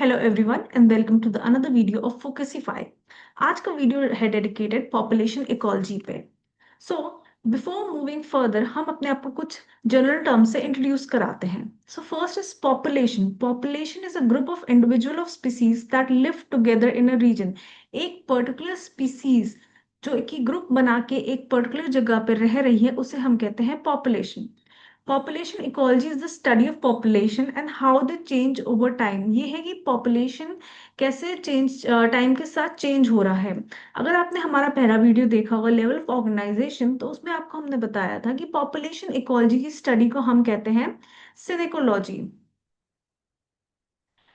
Hello everyone and welcome to the another video of Focusify. आज का video है dedicated population ecology पे। So before moving further हम अपने आप को कुछ जनरल टर्म से इंट्रोड्यूस कराते हैं। So first is population. Population is a group of individual of species that live together in a region. एक पर्टिकुलर स्पीसीज जो कि ग्रुप बना के एक पर्टिकुलर जगह पर रह रही है उसे हम कहते हैं population. Population ecology is the study of population and how they change over time. ये है कि पॉपुलेशन कैसे चेंज टाइम के साथ चेंज हो रहा है। अगर आपने हमारा पहला वीडियो देखा होगा लेवल ऑफ ऑर्गेनाइजेशन, तो उसमें आपको हमने बताया था कि पॉपुलेशन इकोलॉजी की स्टडी को हम कहते हैं सिनेकोलॉजी।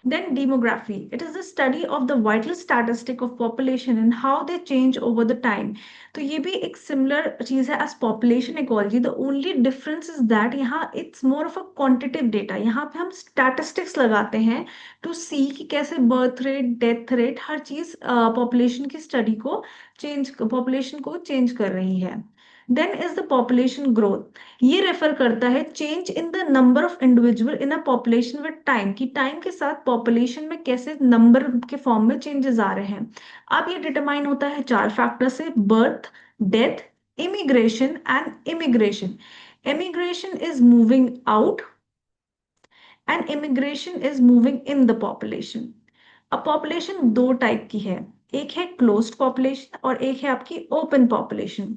Then demography. It is the study of the vital statistic of population and how they change over the time. तो ये भी एक similar चीज है as population ecology. The only difference is that यहाँ it's more of a quantitative data. यहाँ पे हम statistics लगाते हैं to see कि कैसे birth rate, death rate हर चीज population की study को population को change कर रही है. Then is the population growth. ये रेफर करता है change in the number of individual in a population with time, कि टाइम के साथ पॉपुलेशन में कैसे नंबर के फॉर्म में चेंजेस आ रहे हैं। अब ये डिटरमाइन होता है चार फैक्टर से: birth, death, immigration and immigration. Immigration is moving out and immigration is moving in the population. अब पॉपुलेशन दो टाइप की है, एक है क्लोज्ड पॉपुलेशन और एक है आपकी ओपन पॉपुलेशन।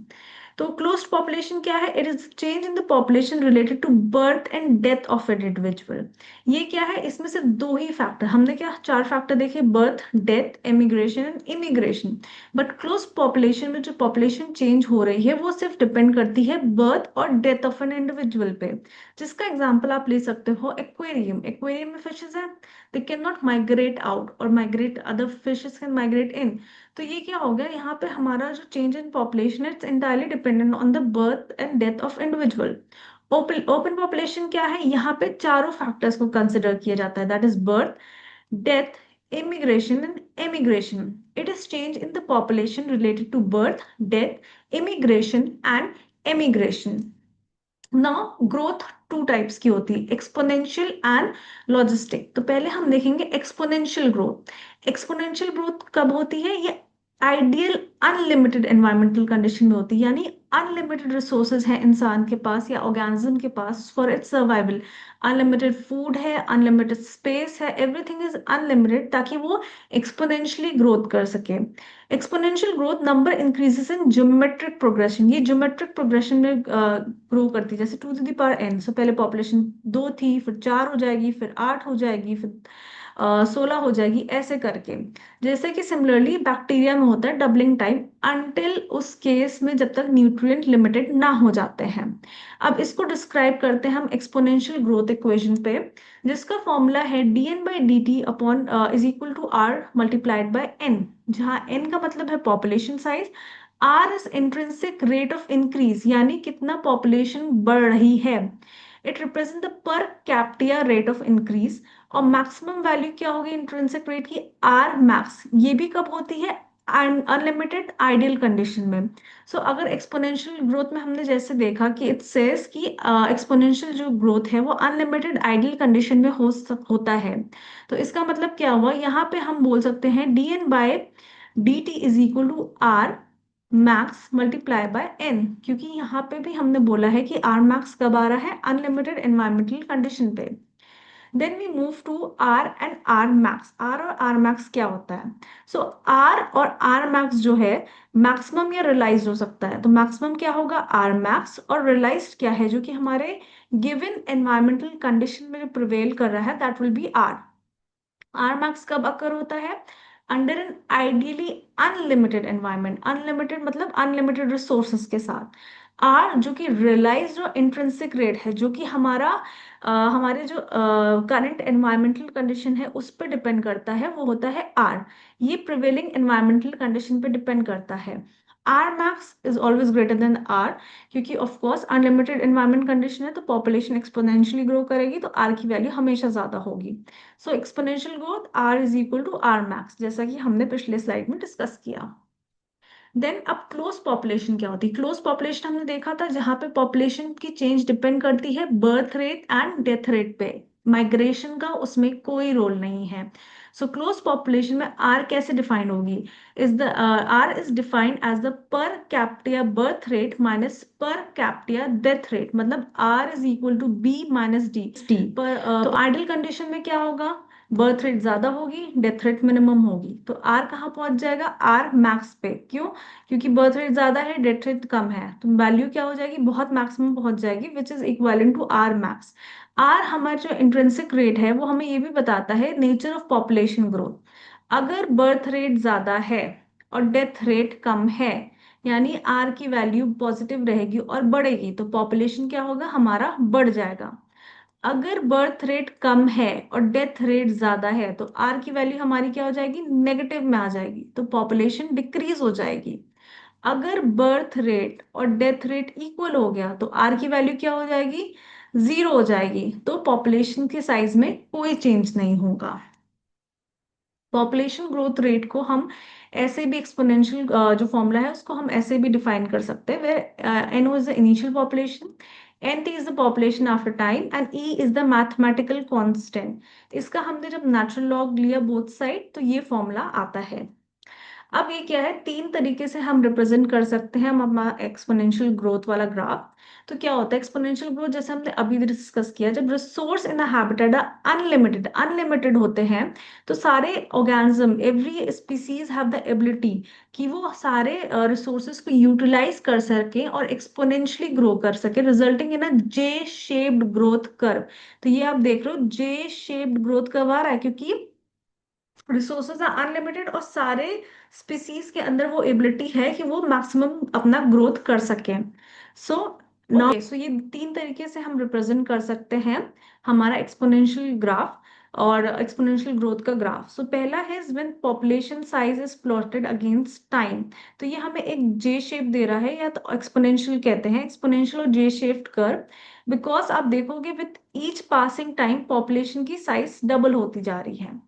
तो क्लोज्ड पॉपुलेशन क्या है? It is change in the population related to birth and death of an individual. ये क्या है? इसमें से दो ही फैक्टर हमने क्या चार फैक्टर देखे: birth, death, immigration and immigration. But close population में जो पॉपुलेशन चेंज हो रही है वो सिर्फ डिपेंड करती है बर्थ और डेथ ऑफ एन इंडिविजुअल पे। जिसका एग्जाम्पल आप ले सकते हो एक्वेरियम। एक्वेरियम में फिशेज हैं, they can not migrate out और migrate, other fishes can migrate in. तो ये क्या हो गया? यहाँ पे हमारा जो change in population it's entirely dependent on the birth and death of individual. Open open population क्या है? यहाँ पे चारों फैक्टर्स को कंसिडर किया जाता है, that is birth, death, immigration and emigration. It is change in the population related to birth, death, immigration and emigration. Now growth two types की होती है: एक्सपोनेंशियल एंड लॉजिस्टिक। तो पहले हम देखेंगे एक्सपोनेंशियल ग्रोथ। एक्सपोनेंशियल ग्रोथ कब होती है? ये आइडियल अनलिमिटेड एनवायरमेंटल कंडीशन में होती है, यानी अनलिमिटेड रिसोर्सेज है इंसान के पास या ऑर्गेनिज्म के पास for its survival. Unlimited food है, अनलिमिटेड स्पेस है, एवरीथिंग इज अनलिमिटेड, ताकि वो एक्सपोनेंशियली ग्रोथ कर सके। Exponential growth number increases in geometric progression. ये ज्योमेट्रिक प्रोग्रेशन में ग्रो करती है, जैसे two to the power N. So पहले पॉपुलेशन दो थी, फिर चार हो जाएगी, फिर आठ हो जाएगी, फिर 16 हो जाएगी, ऐसे करके। जैसे कि सिमिलरली बैक्टीरिया में होता है डबलिंग टाइम, अनटिल उस केस में जब तक न्यूट्रिएंट लिमिटेड ना हो जाते हैं। अब इसको डिस्क्राइब करते हैं हम एक्सपोनेंशियल ग्रोथ इक्वेशन पे, जिसका फॉर्मूला है dn/dt upon is equal to r multiplied by n, जहाँ n का मतलब है population size, r is intrinsic rate of increase, यानी कितना पॉपुलेशन बढ़ रही है। It represent the per capita rate of increase. और मैक्सिमम वैल्यू क्या होगी इंट्रिंसिक रेट की? R max. ये भी कब होती है? अनलिमिटेड आइडियल कंडीशन में। सो अगर एक्सपोनेंशियल ग्रोथ में हमने जैसे देखा कि इट सेज कि एक्सपोनेंशियल जो ग्रोथ है वो अनलिमिटेड आइडियल कंडीशन में होता है। तो इसका मतलब क्या हुआ? यहाँ पे हम बोल सकते हैं dn/dt is equal to are max multiply by n, क्योंकि यहाँ पे भी हमने बोला है कि आर मैक्स कब आ रहा है? अनलिमिटेड एनवायरमेंटल कंडीशन पे। Then we move to r and r max. R और आर मैक्स क्या होता है? सो आर और आर मैक्स जो है मैक्सिमम या रियलाइज हो सकता है। तो मैक्सिमम क्या होगा? आर मैक्स, और रियलाइज्ड क्या है जो कि हमारे गिवन एनवायरमेंटल कंडीशन में प्रिवेल कर रहा है, that will be r. R max कब अकर होता है? Under an ideally unlimited environment. Unlimited मतलब अनलिमिटेड रिसोर्सेस के साथ। आर जो कि रियलाइज्ड और इंट्रिंसिक रेट है, जो कि हमारे जो करंट एनवायरमेंटल कंडीशन है उस पर डिपेंड करता है, वो होता है आर। ये प्रिवेलिंग एनवायरमेंटल कंडीशन पे डिपेंड करता है। R max is always greater than R, क्योंकि of course unlimited environment condition है तो पॉपुलेशन एक्सपोनेंशियली ग्रो करेगी, तो आर की वैल्यू हमेशा ज्यादा होगी। So exponential growth R is equal to are max, जैसा कि हमने पिछले स्लाइड में डिस्कस किया। देन अब क्लोज पॉपुलेशन क्या होती है? क्लोज पॉपुलेशन हमने देखा था जहां पे पॉपुलेशन की चेंज डिपेंड करती है birth rate and death rate पे। माइग्रेशन का उसमें कोई रोल नहीं है। सो क्लोज पॉपुलेशन में आर कैसे डिफाइन होगी? Is the R is defined as the per capita birth rate minus per capita death rate, मतलब R is equal to B minus D per. तो आइडियल कंडीशन में क्या होगा? Birth rate ज्यादा होगी, डेथ रेट मिनिमम होगी, तो are कहाँ पहुंच जाएगा? आर मैक्स पे। क्यों? क्योंकि बर्थ रेट ज्यादा है, डेथ रेट कम है, तो वैल्यू क्या हो जाएगी? बहुत मैक्सिमम पहुंच जाएगी, which is equal to are max. R हमारा जो इंट्रिंसिक रेट है वो हमें ये भी बताता है नेचर ऑफ पॉपुलेशन ग्रोथ। अगर बर्थ रेट ज्यादा है और डेथ रेट कम है, यानी आर की वैल्यू पॉजिटिव रहेगी और बढ़ेगी, तो पॉपुलेशन क्या होगा? हमारा बढ़ जाएगा। अगर बर्थ रेट कम है और डेथ रेट ज्यादा है, तो आर की वैल्यू हमारी क्या हो जाएगी? नेगेटिव में आ जाएगी, तो पॉपुलेशन डिक्रीज हो जाएगी। अगर बर्थ रेट और डेथ रेट इक्वल हो गया, तो आर की वैल्यू क्या हो जाएगी? जीरो हो जाएगी, तो पॉपुलेशन के साइज में कोई चेंज नहीं होगा। पॉपुलेशन ग्रोथ रेट को हम ऐसे भी एक्सपोनेंशियल जो फॉर्मूला है उसको हम ऐसे भी डिफाइन कर सकते हैं, where n is the initial population, n t is the population after time, and e is the mathematical constant. इसका हमने जब नेचुरल लॉग लिया बोथ साइड, तो ये फॉर्मूला आता है। अब ये क्या है? तीन तरीके से हम रिप्रेजेंट कर सकते हैं हम अपना एक्सपोनेंशियल ग्रोथ वाला ग्राफ। तो क्या होता है एक्सपोनेंशियल ग्रोथ? जैसे हमने अभी डिस्कस किया, जब resource in the habitat unlimited unlimited होते हैं, तो सारे organism, every species have the ability कि वो सारे रिसोर्सेज को यूटिलाइज कर सके और एक्सपोनेंशियली ग्रो कर सके, resulting in a J shaped growth curve. तो ये आप देख रहे हो जे शेप्ड ग्रोथ कर्व आ रहा है, क्योंकि रिसोर्सेज आर अनलिमिटेड और सारे स्पीसीज के अंदर वो एबिलिटी है कि वो मैक्सिमम अपना ग्रोथ कर सके। सो नाउ सो ये तीन तरीके से हम रिप्रेजेंट कर सकते हैं हमारा एक्सपोनेंशियल ग्राफ और एक्सपोनेंशियल ग्रोथ का ग्राफ। सो पहला है when population size is plotted against time. तो ये हमें एक जे शेप दे रहा है, या तो एक्सपोनेंशियल कहते हैं, एक्सपोनेंशियल और जे शेप्ड कर्व। बिकॉज आप देखोगे with each passing time population की साइज डबल होती जा रही है।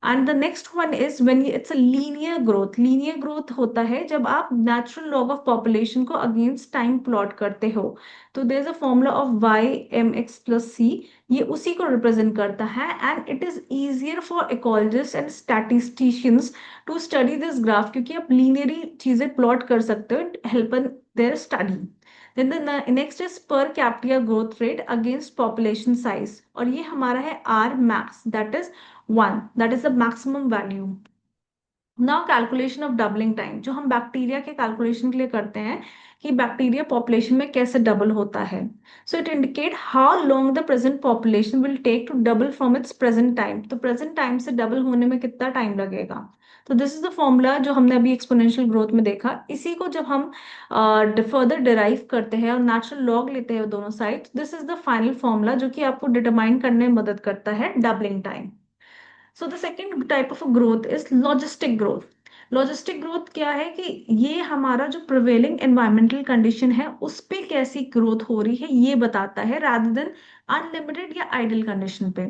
And the next one is when it's a linear growth. Linear growth होता है जब आप नेचुरल लॉग ऑफ पॉपुलेशन को अगेंस्ट टाइम प्लॉट करते हो। तो there is a formula of Y M X plus C, ये उसी को रिप्रेजेंट करता है। And it is easier for ecologist and statisticians to study this graph, क्योंकि आप लीनियरली चीजें प्लॉट कर सकते हो, it help in their study. Then the next is per capita growth rate against population size, और ये हमारा है R max, that is 1, that is the maximum value. Now calculation of doubling time, जो हम bacteria के calculation के लिए करते हैं कि बैक्टीरिया पॉपुलेशन में कैसे डबल होता है। So it indicate how long the present population will take to double from its present time. तो प्रेजेंट टाइम से डबल होने में कितना टाइम लगेगा? तो दिस इज द फॉर्मूला जो हमने अभी एक्सपोनेंशियल ग्रोथ में देखा। इसी को जब हम फर्दर डिराइव करते हैं और नेचुरल लॉग लेते हैं दोनों side, this is the final formula जो कि आपको डिटरमाइन करने में मदद करता है doubling time. So the second type of growth is logistic growth. Logistic growth क्या है कि ये हमारा जो प्रिवेलिंग एनवायरमेंटल कंडीशन है उस पे कैसी ग्रोथ हो रही है ये बताता है, रादर देन अनलिमिटेड या आइडियल कंडीशन पे।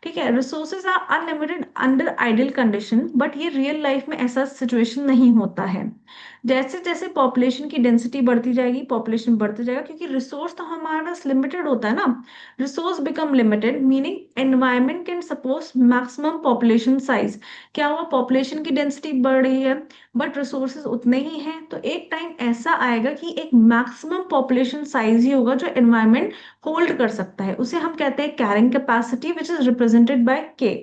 ठीक है, resources are unlimited under ideal condition, but ये रियल लाइफ में ऐसा सिचुएशन नहीं होता है। जैसे जैसे पॉपुलेशन की डेंसिटी बढ़ती जाएगी, पॉपुलेशन बढ़ते जाएगा, क्योंकि रिसोर्स तो हमारे पास लिमिटेड होता है ना। Resource become limited meaning environment can suppose maximum population size. क्या हुआ? पॉपुलेशन की डेंसिटी बढ़ रही है बट रिसोर्सेज उतने ही हैं, तो एक टाइम ऐसा आएगा कि एक मैक्सिमम पॉपुलेशन साइज ही होगा जो एनवायरमेंट होल्ड कर सकता है। उसे हम कहते हैं carrying capacity, which is represented by K.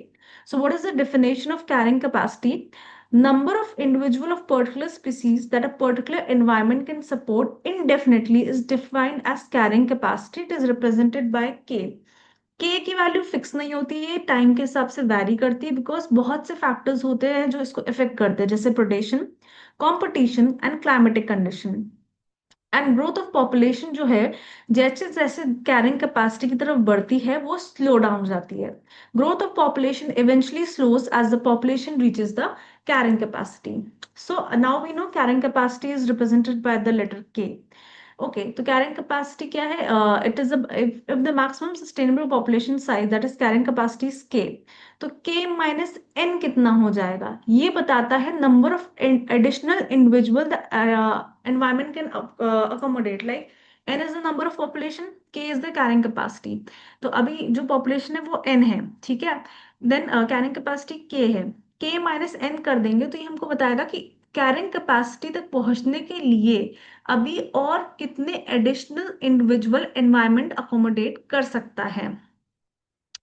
So what is the definition of carrying capacity? Number of individual of particular species that a particular environment can support indefinitely is defined as carrying capacity. It is represented by K. के की value fix नहीं होती है, time के हिसाब से vary करती है, बिकॉज बहुत से फैक्टर्स होते हैं जो इसको इफेक्ट करते हैं, जैसे predation, competition and climatic condition. And growth of population जो है, जैसे जैसे कैरिंग कैपेसिटी की तरफ बढ़ती है वो स्लो डाउन जाती है। Growth of population eventually slows as the population reaches the carrying capacity. So now we know carrying capacity is represented by the letter K. Okay, तो कैरिंग कैपेसिटी क्या है? It is if the maximum sustainable population size that is carrying capacity is K, तो के minus N कितना हो जाएगा? ये बताता है number of additional individual the environment can accommodate. Like an is the number of population, के is the carrying capacity. तो अभी जो पॉपुलेशन है वो एन है, ठीक है। देन कैरिंग कैपेसिटी के है, के माइनस एन कर देंगे तो ये हमको बताएगा कि कैरिंग कैपेसिटी तक पहुंचने के लिए अभी और कितने एडिशनल इंडिविजुअल एनवायरमेंट अकोमोडेट कर सकता है।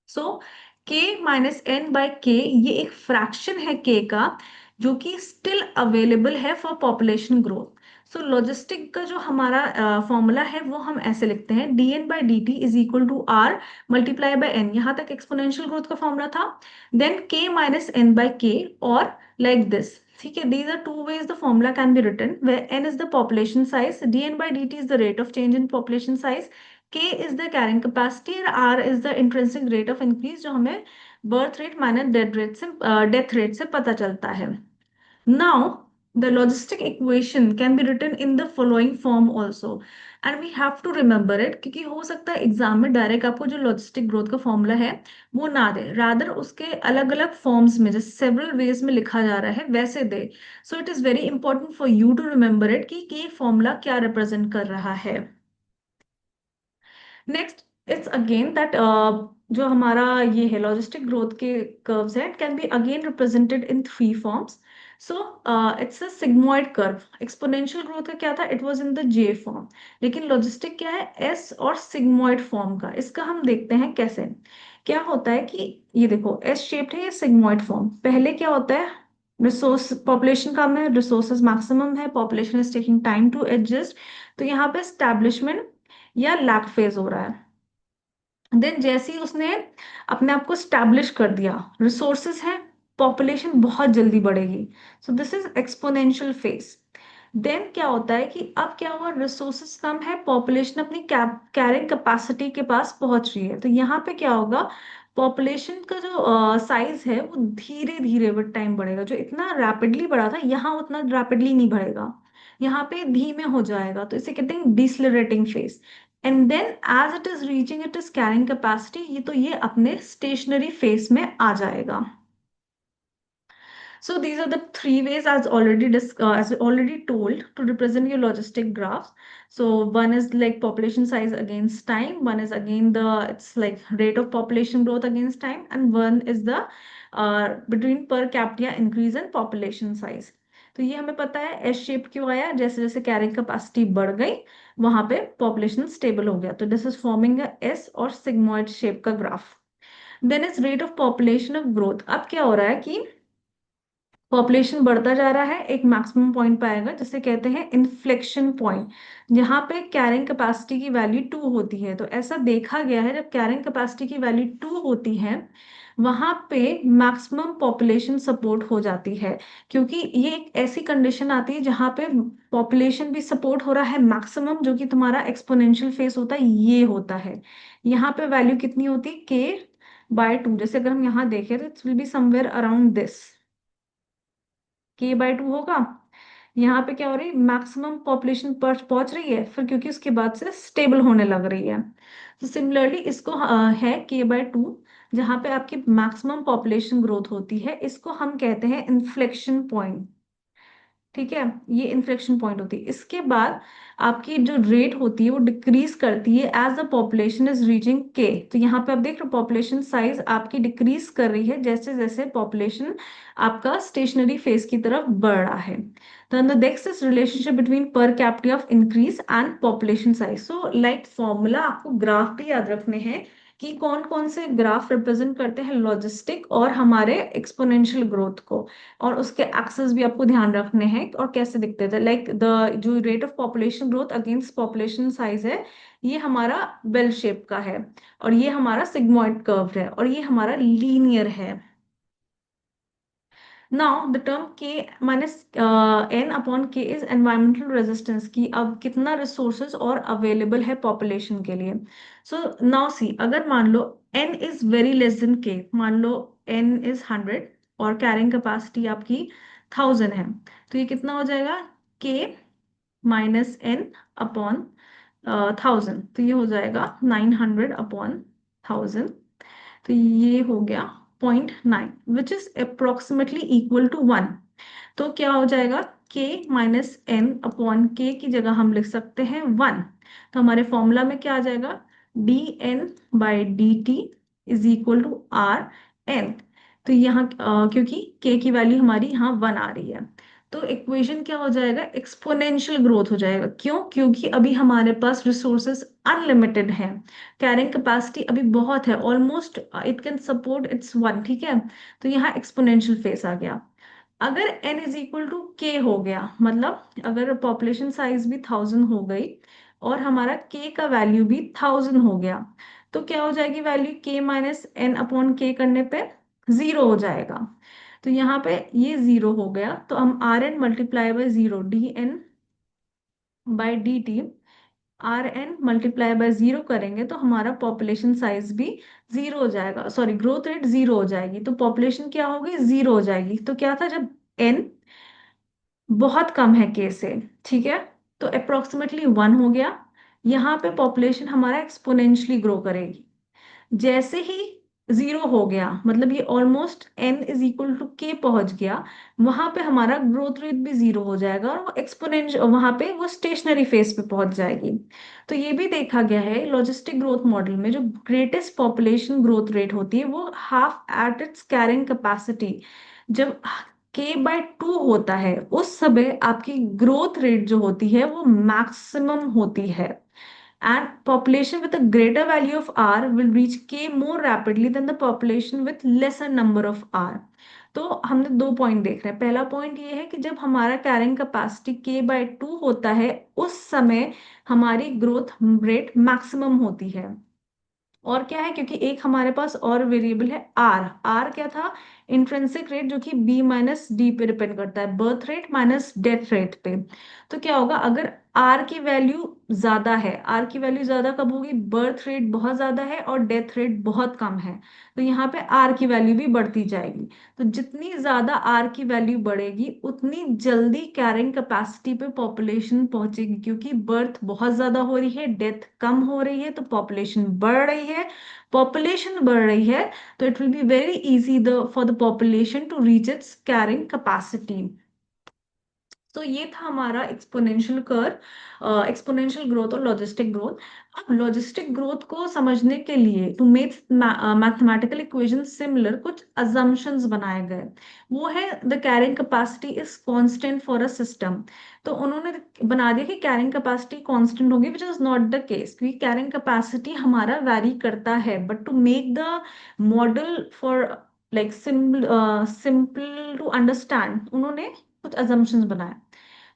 सो के माइनस एन बाय के, ये एक फ्रैक्शन है के का, जो कि स्टिल अवेलेबल है for population growth. So logistic का जो हमारा फॉर्मूला है वो हम ऐसे लिखते हैं, d n by d t is equal to r multiply by n. यहाँ तक एक्सपोनेंशियल ग्रोथ का फॉर्मूला था। Then K minus n by K, और लाइक दिस, ठीक है। These are two ways the formula can be written, where n is the population size, d n by d t is the rate of change in population size, K is the carrying capacity और R is the intrinsic rate of increase, जो हमें birth rate minus death rate से पता चलता है। Now the logistic equation can be written in the following form also, and we have to remember it, क्योंकि हो सकता है एग्जाम में डायरेक्ट आपको जो लॉजिस्टिक ग्रोथ का फॉर्मूला है वो ना दे, रादर उसके अलग अलग फॉर्म्स में, जैसे सेवरल वेज में लिखा जा रहा है वैसे दे। So it is very important for you to remember it कि ये फॉर्मूला क्या रिप्रेजेंट कर रहा है। नेक्स्ट, इट्स अगेन दैट जो हमारा ये है लॉजिस्टिक ग्रोथ के कर्व्स है, can be again represented in three forms. So it's a sigmoid curve. Exponential growth का क्या था, it was in the J form, लेकिन लॉजिस्टिक क्या है, एस और सिग्मॉइड फॉर्म का। इसका हम देखते हैं कैसे। क्या होता है कि ये देखो एस शेप्ड है, ये सिग्मॉइड फॉर्म। पहले क्या होता है, रिसोर्स पॉपुलेशन कम है, रिसोर्सेज मैक्सिमम है, population is taking time to adjust, तो यहाँ पे स्टैब्लिशमेंट या लैग फेज हो रहा है। देन जैसे ही उसने अपने आप को स्टैब्लिश कर दिया, रिसोर्सेज है, पॉपुलेशन बहुत जल्दी बढ़ेगी। So this is exponential phase. Then क्या होता है कि अब क्या हुआ, रिसोर्सेज कम है, पॉपुलेशन अपनी कैरिंग कैपेसिटी के पास पहुंच रही है, तो यहाँ पे क्या होगा, पॉपुलेशन का जो साइज है वो धीरे धीरे विद टाइम बढ़ेगा। जो इतना रैपिडली बढ़ा था यहाँ उतना रैपिडली नहीं बढ़ेगा, यहाँ पे धीमे हो जाएगा, तो इसे कहते हैं decelerating phase. And then as it is reaching it is carrying capacity, ये तो ये अपने स्टेशनरी फेज में आ जाएगा। So these are the three ways as already told to represent your logistic graphs. So one is like population size against time, one is again the it's like rate of population growth against time, and one is the between per capita increase in population size. तो ये हमें पता है S shape क्यों आया, जैसे जैसे carrying capacity बढ़ गई वहां पे पॉपुलेशन स्टेबल हो गया, तो दिस इज फॉर्मिंग एस और सिग्मॉइड शेप का graph. Then is rate of population of growth. अब क्या हो रहा है कि पॉपुलेशन बढ़ता जा रहा है, एक मैक्सिमम पॉइंट पे आएगा जिसे कहते हैं इन्फ्लेक्शन पॉइंट, जहां पे कैरिंग कैपेसिटी की वैल्यू 2 होती है। तो ऐसा देखा गया है जब कैरिंग कैपेसिटी की वैल्यू 2 होती है वहां पे मैक्सिमम पॉपुलेशन सपोर्ट हो जाती है, क्योंकि ये एक ऐसी कंडीशन आती है जहां पे पॉपुलेशन भी सपोर्ट हो रहा है मैक्सिमम, जो कि तुम्हारा एक्सपोनेंशियल फेस होता है ये होता है। यहाँ पे वैल्यू कितनी होती है, के बाय 2। जैसे अगर हम यहाँ देखें तो it's will be somewhere around this, के बाय 2 होगा। यहाँ पे क्या हो रही है, मैक्सिमम पॉपुलेशन पर पहुंच रही है, फिर क्योंकि उसके बाद से स्टेबल होने लग रही है। तो सिमिलरली इसको है के बाय 2, जहाँ पे आपकी मैक्सिमम पॉपुलेशन ग्रोथ होती है, इसको हम कहते हैं इन्फ्लेक्शन पॉइंट। ठीक है, ये इन्फ्लेक्शन पॉइंट होती है। इसके बाद आपकी जो रेट होती है वो डिक्रीज करती है as the population is reaching K. तो यहाँ पे आप देख रहे हो पॉपुलेशन साइज आपकी डिक्रीज कर रही है जैसे जैसे पॉपुलेशन आपका स्टेशनरी फेज की तरफ बढ़ रहा है। then the next is relationship between per capita of increase and population size। so like formula आपको ग्राफ भी याद रखने हैं कि कौन कौन से ग्राफ रिप्रेजेंट करते हैं लॉजिस्टिक और हमारे एक्सपोनेंशियल ग्रोथ को, और उसके एक्सेस भी आपको ध्यान रखने हैं और कैसे दिखते थे। लाइक द जो rate of population growth against population size है, ये हमारा बेल शेप का है, और ये हमारा सिग्मॉइड कर्व है, और ये हमारा लीनियर है। नाउ द टर्म के माइनस एन अपॉन के इज एनवायरमेंटल रेजिस्टेंस, की अब कितना रिसोर्सेज और अवेलेबल है पॉपुलेशन के लिए। सो नाउ सी, अगर मान लो N is very less than K, मान लो एन इज 100 और कैरिंग कैपेसिटी आपकी 1000 है, तो ये कितना हो जाएगा, के माइनस एन अपॉन 1000, तो ये हो जाएगा 900 अपॉन 1000। तो ये हो गया 0.9 which is approximately equal to 1। तो क्या हो जाएगा, के माइनस एन अपॉन के की जगह हम लिख सकते हैं 1। तो हमारे फॉर्मूला में क्या आ जाएगा, d n by d t is equal to r n. तो यहाँ क्योंकि के की वैल्यू हमारी यहाँ 1 आ रही है, तो इक्वेशन क्या हो जाएगा, एक्सपोनेंशियल ग्रोथ हो जाएगा। क्यों? क्योंकि अभी हमारे पास रिसोर्सेस अनलिमिटेड है, कैरिंग कैपेसिटी अभी बहुत है, almost it can support it's 1, ठीक है। तो यहाँ एक्सपोनेंशियल फेस आ गया। अगर n इज इक्वल टू के हो गया, मतलब अगर पॉपुलेशन साइज भी 1000 हो गई और हमारा k का वैल्यू भी 1000 हो गया, तो क्या हो जाएगी value, k minus n upon K करने पे 0 हो जाएगा। तो यहाँ पे ये 0 हो गया, तो हम r n multiply by 0 d n by d t, r n multiply by 0 करेंगे तो हमारा पॉपुलेशन साइज भी 0 हो जाएगा, सॉरी ग्रोथ रेट 0 हो जाएगी। तो पॉपुलेशन क्या होगी, 0 हो जाएगी। तो क्या था, जब एन बहुत कम है के से, ठीक है, तो अप्रोक्सीमेटली 1 हो गया। यहाँ पे पॉपुलेशन हमारा एक्सपोनेंशियली ग्रो करेगी। जैसे ही 0 हो गया, मतलब ये almost n is equal to K पहुंच गया, वहां पे हमारा ग्रोथ रेट भी 0 हो जाएगा और वो एक्सपोनेंशियल वहां पे वो स्टेशनरी फेज पे पहुंच जाएगी। तो ये भी देखा गया है लॉजिस्टिक ग्रोथ मॉडल में, जो ग्रेटेस्ट पॉपुलेशन ग्रोथ रेट होती है वो half at its carrying capacity, जब k/2 होता है उस समय आपकी ग्रोथ रेट जो होती है वो मैक्सिमम होती है। And population with a greater value of R will reach K more rapidly than the population with lesser number of R. तो हमने दो पॉइंट देख रहे हैं। पहला पॉइंट ये है कि जब हमारा कैरिंग कैपेसिटी k/2 होता है उस समय हमारी ग्रोथ रेट मैक्सिमम होती है। और क्या है, क्योंकि एक हमारे पास और वेरिएबल है आर। आर क्या था, इंट्रिंसिक रेट, जो कि बी माइनस डी पे डिपेंड करता है, birth rate minus death rate पे। तो क्या होगा, अगर आर की वैल्यू ज्यादा है, आर की वैल्यू ज्यादा कब होगी, बर्थ रेट बहुत ज्यादा है और डेथ रेट बहुत कम है, तो यहाँ पे आर की वैल्यू भी बढ़ती जाएगी। तो जितनी ज्यादा आर की वैल्यू बढ़ेगी उतनी जल्दी कैरिंग कैपेसिटी पे पॉपुलेशन पहुंचेगी, क्योंकि बर्थ बहुत ज्यादा हो रही है, डेथ कम हो रही है, तो पॉपुलेशन बढ़ रही है। पॉपुलेशन बढ़ रही है तो it will be very easy the for the population to reach its carrying capacity. तो ये था हमारा एक्सपोनेंशियल कर्व, एक्सपोनेंशियल ग्रोथ और लॉजिस्टिक ग्रोथ। अब लॉजिस्टिक ग्रोथ को समझने के लिए to make mathematical equation similar, कुछ अजम्पशंस बनाए गए। वो है the carrying capacity is constant for a system. तो उन्होंने बना दिया कि कैरिंग कैपेसिटी कांस्टेंट होगी, which is not the case, क्योंकि कैरिंग कैपेसिटी हमारा वैरी करता है। But to make the model for like simple to understand, उन्होंने कुछ assumptions बनाए।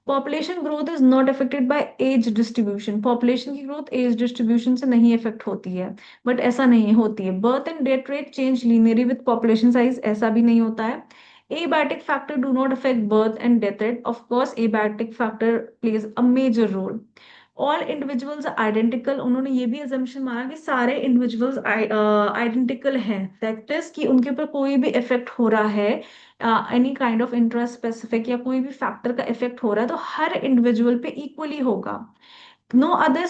Population growth is not affected by age distribution, population की growth age distribution से नहीं अफेक्ट होती है। बट ऐसा नहीं होती है। Birth and death rate change linearly with population size, ऐसा भी नहीं होता है। abiotic factor do not affect birth and death rate. Of course abiotic factor plays a major role. All individuals identical, उन्होंने ये भी अजम्पशन माना कि सारे इंडिविजुअल्स आइडेंटिकल हैं, दैट इज कि उनके ऊपर कोई भी इफेक्ट हो रहा है, any kind of intra specific या कोई भी फैक्टर का इफेक्ट हो रहा है तो हर इंडिविजुअल पे इक्वली होगा। No other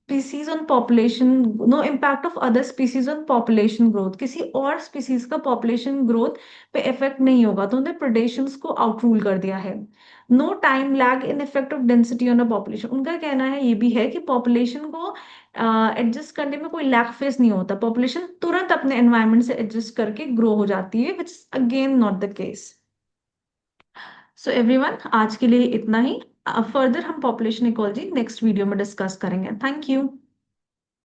species on population, no impact of other species on population growth, किसी और स्पीसीज का पॉपुलेशन ग्रोथ पे इफेक्ट नहीं होगा, तो उन्होंने प्रेडेशंस को आउटरूल कर दिया है। No time lag in effect of density on a population, उनका कहना है ये भी है कि पॉपुलेशन को एडजस्ट करने में कोई लैग फेस नहीं होता, पॉपुलेशन तुरंत अपने एनवायरनमेंट से एडजस्ट करके ग्रो हो जाती है, which is again not the case. So everyone, आज के लिए इतना ही। फर्दर हम पॉपुलेशन इकोलॉजी नेक्स्ट वीडियो में डिस्कस करेंगे। Thank you.